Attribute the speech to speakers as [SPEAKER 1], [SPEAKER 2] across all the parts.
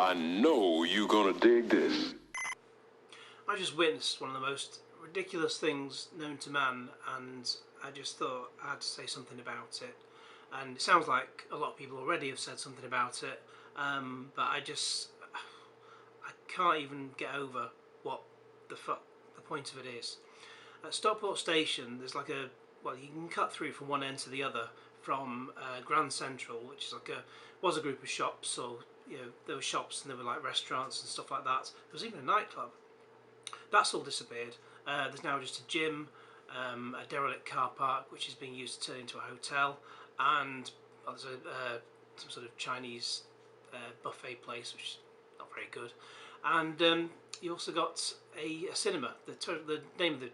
[SPEAKER 1] I know you're gonna dig this.
[SPEAKER 2] I just witnessed one of the most ridiculous things known to man, and I just thought I had to say something about it. And it sounds like a lot of people already have said something about it, but I can't even get over what the point of it is. At Stockport station, there's like you can cut through from one end to the other from Grand Central, which is was a group of shops, or there were shops and there were like restaurants and stuff like that. There was even a nightclub. That's all disappeared. There's now just a gym, a derelict car park which is being used to turn into a hotel, and there's some sort of Chinese buffet place which is not very good. And you also got a cinema. The name of the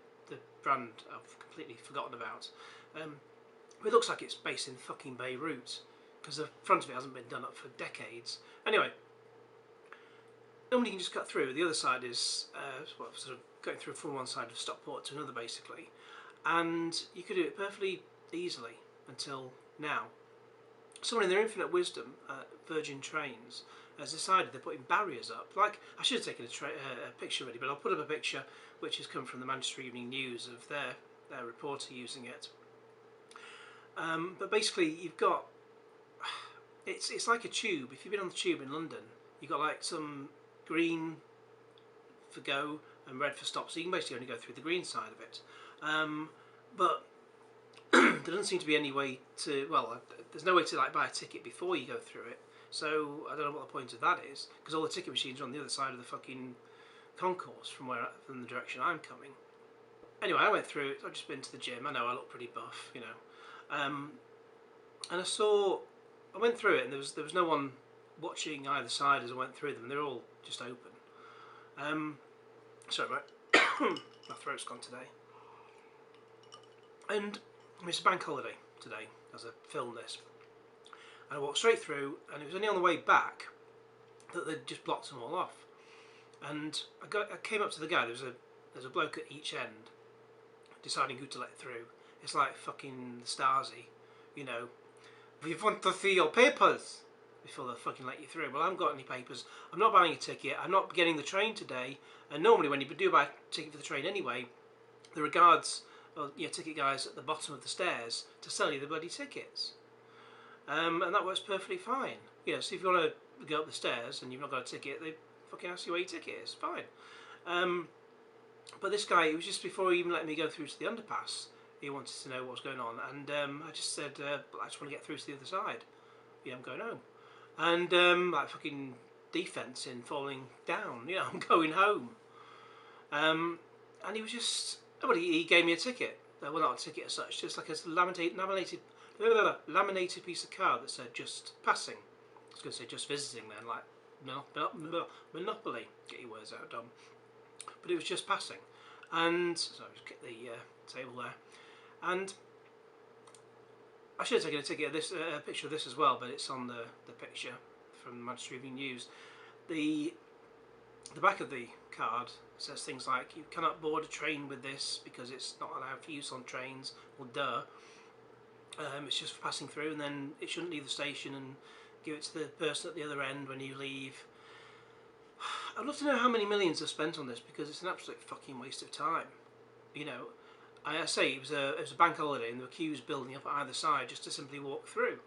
[SPEAKER 2] brand I've completely forgotten about. It looks like it's based in fucking Beirut, because the front of it hasn't been done up for decades. Anyway, normally you can just cut through. The other side is sort of going through from one side of Stockport to another, basically, and you could do it perfectly easily until now. Someone in their infinite wisdom at Virgin Trains has decided they're putting barriers up. Like, I should have taken a picture already, but I'll put up a picture which has come from the Manchester Evening News of their reporter using it. But basically, you've got it's like a tube. If you've been on the tube in London, you've got like some green for go and red for stop, so you can basically only go through the green side of it. But there doesn't seem to be any way to, there's no way to like buy a ticket before you go through it, so I don't know what the point of that is, because all the ticket machines are on the other side of the fucking concourse from the direction I'm coming. Anyway, I went through it. I've just been to the gym. I know I look pretty buff, and I went through it, and there was no one watching either side as I went through them. They're all just open. Sorry, my throat's gone today. And it's a bank holiday today as I film this. And I walked straight through, and it was only on the way back that they'd just blocked them all off. And I came up to the guy. There's a bloke at each end deciding who to let through. It's like fucking the Stasi, We want to see your papers before they fucking let you through. Well, I haven't got any papers. I'm not buying a ticket. I'm not getting the train today. And normally, when you do buy a ticket for the train anyway, there are guards, ticket guys at the bottom of the stairs to sell you the bloody tickets. And that works perfectly fine. So if you want to go up the stairs and you've not got a ticket, they fucking ask you where your ticket is. Fine. But this guy, it was just before he even let me go through to the underpass. He wanted to know what was going on, and I just said, I just want to get through to the other side. I'm going home. And like fucking defence in falling down. I'm going home. And he was just, he gave me a ticket. Well, not a ticket as such, just like a laminated piece of card that said just passing. I was going to say just visiting then, like Monopoly. Get your words out, Dom. But it was just passing. And so I just get the table there. And I should have taken a picture of this as well, but it's on the picture from the Manchester Evening News. The back of the card says things like, you cannot board a train with this because it's not allowed for use on trains, or duh. It's just for passing through, and then it shouldn't leave the station, and give it to the person at the other end when you leave. I'd love to know how many millions are spent on this, because it's an absolute fucking waste of time. I say it was a bank holiday, and there were queues building up at either side just to simply walk through.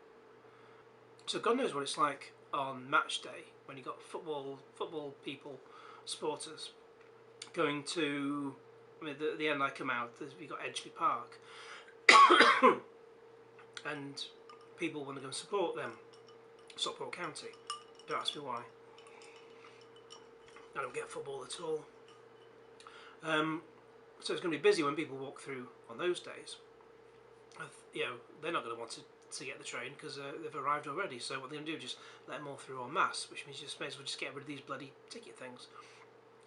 [SPEAKER 2] So God knows what it's like on match day when you got football people, supporters, going to. The end I come out, we got Edgeley Park, and people want to go and support them, Stockport County. Don't ask me why. I don't get football at all. So it's going to be busy when people walk through on those days. They're not going to want to get the train because they've arrived already. So what they're going to do is just let them all through en masse, which means you just may as well just get rid of these bloody ticket things.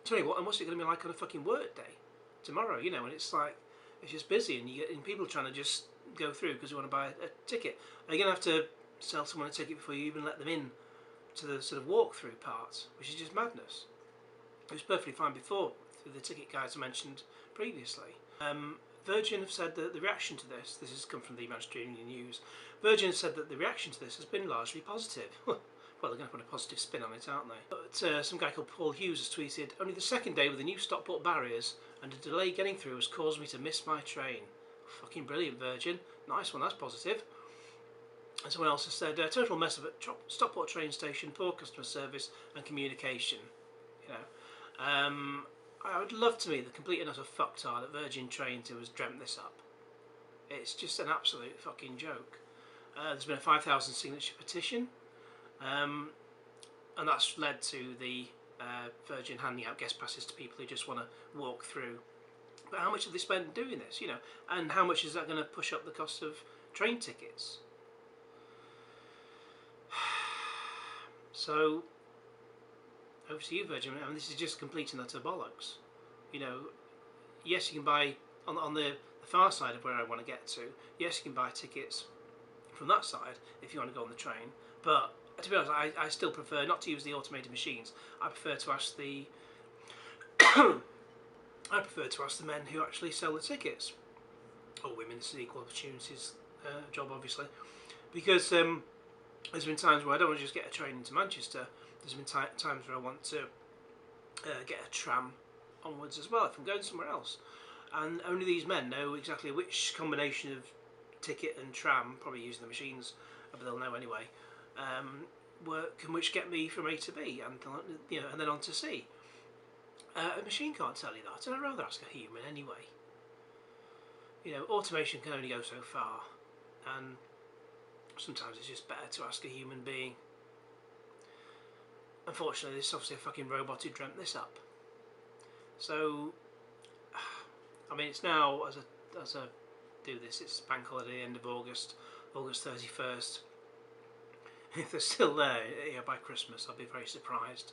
[SPEAKER 2] Tell you what, and what's it going to be like on a fucking work day tomorrow? And it's like, it's just busy, and people are trying to just go through because they want to buy a ticket. Are you going to have to sell someone a ticket before you even let them in to the sort of walk-through part, which is just madness. It was perfectly fine before, through the ticket guides I mentioned previously. Virgin have said that the reaction to this has come from the Manchester Evening News, Virgin has said that the reaction to this has been largely positive. well, they're going to put a positive spin on it, aren't they? But some guy called Paul Hughes has tweeted, only the second day with the new Stockport barriers and a delay getting through has caused me to miss my train. Fucking brilliant, Virgin. Nice one, that's positive. And someone else has said, total mess up at Stockport train station, poor customer service and communication. You know, I would love to meet the complete and utter fucktard at Virgin Trains who has dreamt this up. It's just an absolute fucking joke. There's been a 5,000 signature petition, and that's led to the Virgin handing out guest passes to people who just want to walk through. But how much have they spent doing this, you know? And how much is that going to push up the cost of train tickets? So, over to you, Virgin. I mean, this is just complete and utter bollocks. You know, yes, you can buy on the far side of where I want to get to. Yes, you can buy tickets from that side if you want to go on the train. But to be honest, I still prefer not to use the automated machines. I prefer to ask the I prefer to ask the men who actually sell the tickets, or women. It's an equal opportunities job, obviously, because there's been times where I don't want to just get a train into Manchester. There's been times where I want to get a tram onwards as well if I'm going somewhere else, and only these men know exactly which combination of ticket and tram, probably using the machines, but they'll know anyway, which get me from A to B, and you know, and then on to C. A machine can't tell you that, and I'd rather ask a human anyway. You know, automation can only go so far, and sometimes it's just better to ask a human being. Unfortunately, this is obviously a fucking robot who dreamt this up. So, I mean, it's now, as I do this, it's bank holiday, end of August, August 31st. If they're still there, yeah, by Christmas, I'll be very surprised.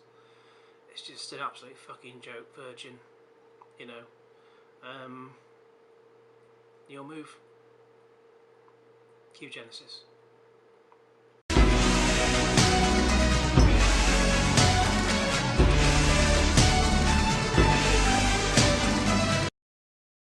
[SPEAKER 2] It's just an absolute fucking joke, Virgin. You know, your move. Cue Genesis.